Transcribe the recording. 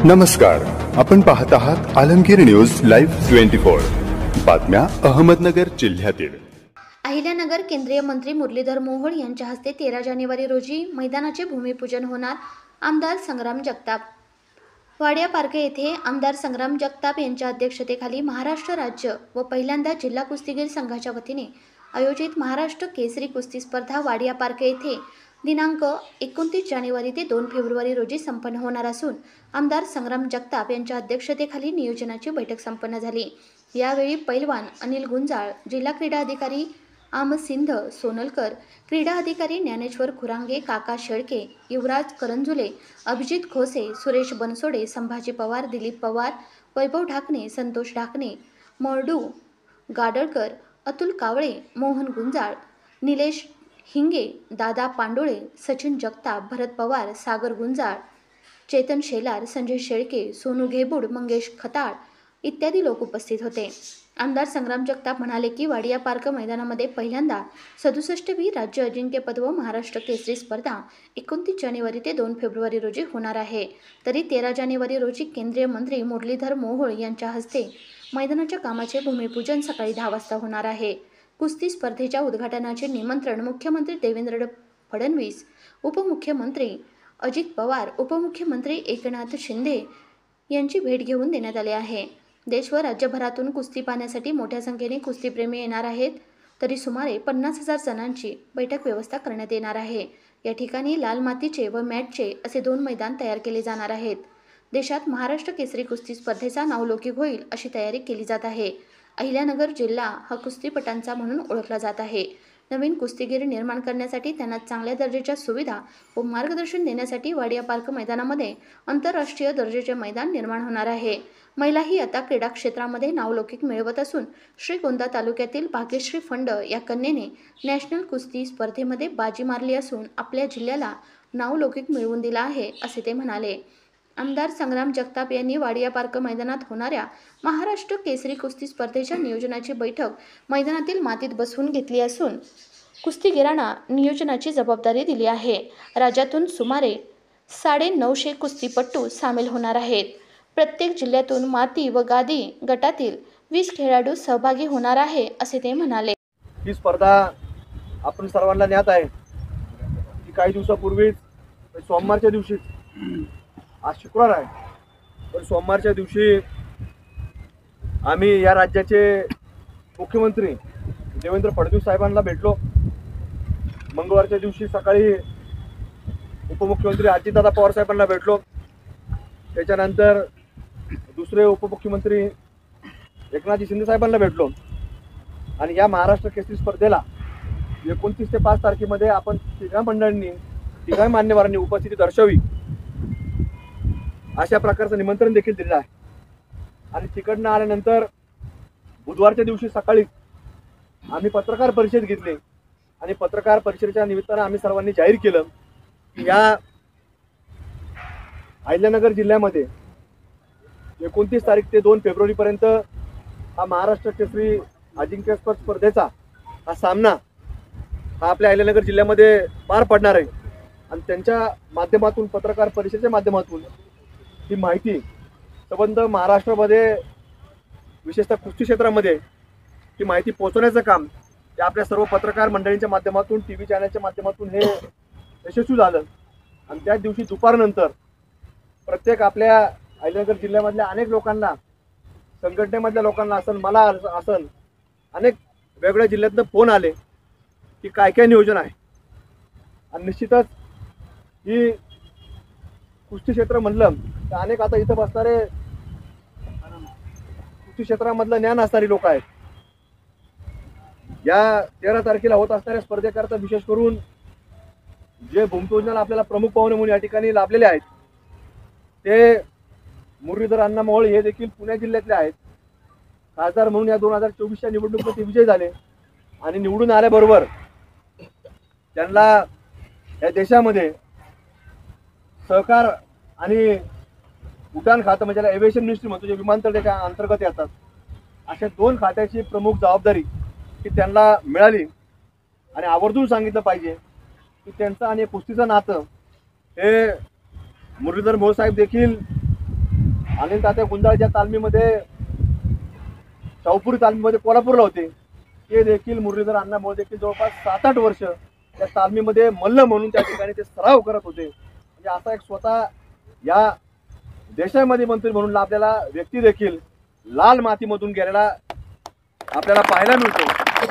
नमस्कार, आपण पाहत आहात आलमगीर न्यूज लाईव्ह 24 बातम्या अहमदनगर जिल्ह्यातील। अहिल्यानगर केंद्रीय मंत्री मुरलीधर मोहोळ यांच्या हस्ते 13 जानेवारी रोजी मैदानाचे भूमिपूजन होणार। आमदार संग्राम जगताप वाडिया पार्क येथे आमदार संग्राम जगताप यांच्या अध्यक्षतेखाली महाराष्ट्र राज्य व पहिल्यांदा जिल्हा कुस्तीगीर संघाच्या वतीने आयोजित महाराष्ट्र केसरी कुस्ती स्पर्धा वाडिया पार्क येथे दिनांक 29 जानेवारी ते 2 फेब्रुवारी रोजी संपन्न होणार असून आमदार संग्राम जगताप यांच्या अध्यक्षतेखाली नियोजनाची बैठक संपन्न झाली। यावेळी पैलवान अनिल गुंजाळ, जिल्हा क्रीडा अधिकारी आमसिंध सोनलकर, क्रीडा अधिकारी ज्ञानेश्वर खुरांगे, काका शेळके, युवराज करंजुले, अभिजित खोसे, सुरेश बनसोडे, संभाजी पवार, दिलीप पवार, वैभव ढाकणे, संतोष ढाकणे, मर्डू गाडळकर, अतुल कावळे, मोहन गुंजाळ, निलेश हिंगे, दादा पांडोळे, सचिन जगताप, भरत पवार, सागर गुंजाळ, चेतन शेलार, संजय शेळके, सोनू घेबुड, मंगेश खताळ इत्यादी लोक उपस्थित होते। आमदार संग्राम जगताप म्हणाले की वाडिया पार्क मैदानामध्ये पहिल्यांदा 67वी राज्य अजिंक्यपद व महाराष्ट्र केसरी स्पर्धा 29 जानेवारी ते 2 फेब्रुवारी रोजी होणार आहे। तरी 13 जानेवारी रोजी केंद्रीय मंत्री मुरलीधर मोहोळ यांच्या हस्ते मैदानाच्या कामाचे भूमिपूजन सकाळी 10 वाजता होणार आहे। कुस्ती स्पर्धेच्या उद्घाटनाचे निमंत्रण मुख्यमंत्री देवेंद्र फडणवीस, उपमुख्यमंत्री अजित पवार, उपमुख्यमंत्री एकनाथ शिंदे यांची भेट घेऊन देण्यात आले आहे। देश व राज्यभरातून कुस्ती पाहण्यासाठी मोठ्या संख्येने कुस्तीप्रेमी येणार आहेत। तरी सुमारे 50,000 जणांची बैठक व्यवस्था करण्यात येणार आहे। या ठिकाणी लाल मातीचे व मॅटचे असे 2 मैदान तयार केले जाणार आहेत। देशात महाराष्ट्र केसरी कुस्ती स्पर्धेचा नावलौकिक होईल अशी तयारी केली जात आहे। अहिल्यानगर जिल्हा हा कुस्तीपटांचा म्हणून ओळखला जात आहे। नवीन कुस्तीगीर निर्माण करण्यासाठी त्यांना चांगल्या दर्जाच्या सुविधा व मार्गदर्शन देण्यासाठी वाडिया पार्क मैदानामध्ये आंतरराष्ट्रीय दर्जाचे मैदान निर्माण होणार आहे। महिलाही आता क्रीडा क्षेत्रामध्ये नावलौकिक मिळवत असून श्रीगोंदा तालुक्यातील भाग्यश्री फंड या कन्येने नॅशनल कुस्ती स्पर्धेमध्ये बाजी मारली असून आपल्या जिल्ह्याला नावलौकिक मिळवून दिला आहे असे ते म्हणाले। आमदार संग्राम जगताप यांनी वाडिया पार्क मैदानात होणाऱ्या महाराष्ट्र केसरी कुस्ती स्पर्धेच्या नियोजनाची बैठक मैदानातील मातीत बसवून घेतली असून कुस्तीगीरांना नियोजनाची जबाबदारी दिली आहे। राज्यातून सुमारे 950 कुस्तीपटू सामील होणार आहेत। प्रत्येक जिल्ह्यातून माती व गादी गटातील 20 खेळाडू सहभागी होणार आहे असे ते म्हणाले। ही स्पर्धा आपण सर्वांना ज्ञात आहे की काही दिवसापूर्वीच सोमवारच्या दिवशी, आज शुक्रवार आहे, पण सोमवारच्या दिवशी आम्ही या राज्याचे मुख्यमंत्री देवेंद्र फडणवीस साहेबांना भेटलो। मंगळवारच्या दिवशी सकाळी उपमुख्यमंत्री अजितदादा पवार साहेबांना भेटलो। त्याच्यानंतर दुसरे उपमुख्यमंत्री एकनाथ शिंदे साहेबांना भेटलो आणि या महाराष्ट्र केसरी स्पर्धेला 29 ते 5 तारखेमध्ये आपण तिघा मंडळांनी, तिघा मान्यवरांनी उपस्थिती दर्शवी अशा प्रकारचं निमंत्रण देखील दिलं आहे। आणि तिकडनं आल्यानंतर बुधवारच्या दिवशी सकाळी आम्ही पत्रकार परिषद घेतली आणि पत्रकार परिषदेच्या निमित्तानं आम्ही सर्वांनी जाहीर केलं की या अहिल्यानगर जिल्ह्यामध्ये 29 तारीख ते 2 फेब्रुवारीपर्यंत हा महाराष्ट्र केसरी अजिंक्यपद स्पर्धेचा हा सामना हा आपल्या अहिल्यानगर जिल्ह्यामध्ये पार पडणार आहे। आणि त्यांच्या माध्यमातून, पत्रकार परिषदेच्या माध्यमातून ही माहिती संबंध महाराष्ट्रामध्ये, विशेषतः कुस्ती क्षेत्रामध्ये ही माहिती पोहोचवण्याचं काम ते आपल्या सर्व पत्रकार मंडळींच्या माध्यमातून, TV चॅनलच्या माध्यमातून हे यशस्वी झालं। आणि त्याच दिवशी दुपारनंतर प्रत्येक आपल्या अहिल्यानगर जिल्ह्यामधल्या अनेक लोकांना, संघटनेमधल्या लोकांना असन, मला असन, अनेक वेगवेगळ्या जिल्ह्यातनं फोन आले की काय काय नियोजन आहे। आणि निश्चितच ही कुस्ती क्षेत्र म्हणलं तर अनेक आता इथं बसणारे कुस्ती क्षेत्रामधलं ज्ञान असणारी लोक आहेत। या 13 तारखेला होत असणाऱ्या स्पर्धेकरता विशेष करून जे भूमिपूजनाला आपल्याला प्रमुख पाहुणे म्हणून या ठिकाणी लाभलेले आहेत ते मुरलीधर अण्णा मोहोळ हे देखील पुणे जिल्ह्यातले आहेत। खासदार म्हणून या 2024च्या निवडणुकीत विजय झाले आणि निवडून आल्याबरोबर त्यांना या देशामध्ये सहकार आणि उड्डाण खातं, म्हणजे एव्हिएशन मिनिस्ट्री म्हणतो, जे विमानतळ त्याच्या अंतर्गत येतात, अशा 2 खात्याची प्रमुख जबाबदारी की त्यांना मिळाली। आणि आवर्जून सांगितलं पाहिजे की त्यांचं आणि कुस्तीचं नातं हे मुरलीधर मोहोळ साहेब देखील अनिल तात्या गुंजाळच्या तालमीमध्ये, शाहूपुरी तालमीमध्ये कोल्हापूरला होते, ते देखील मुरलीधर अण्णामुळे देखील जवळपास 7-8 वर्ष त्या तालमीमध्ये मल्ल म्हणून त्या ठिकाणी ते सराव करत होते. म्हणजे असा एक स्वतः या देशामध्ये मंत्री म्हणून आपल्याला व्यक्ती देखील लाल मातीमधून गेलेला आपल्याला पाहायला मिळतो.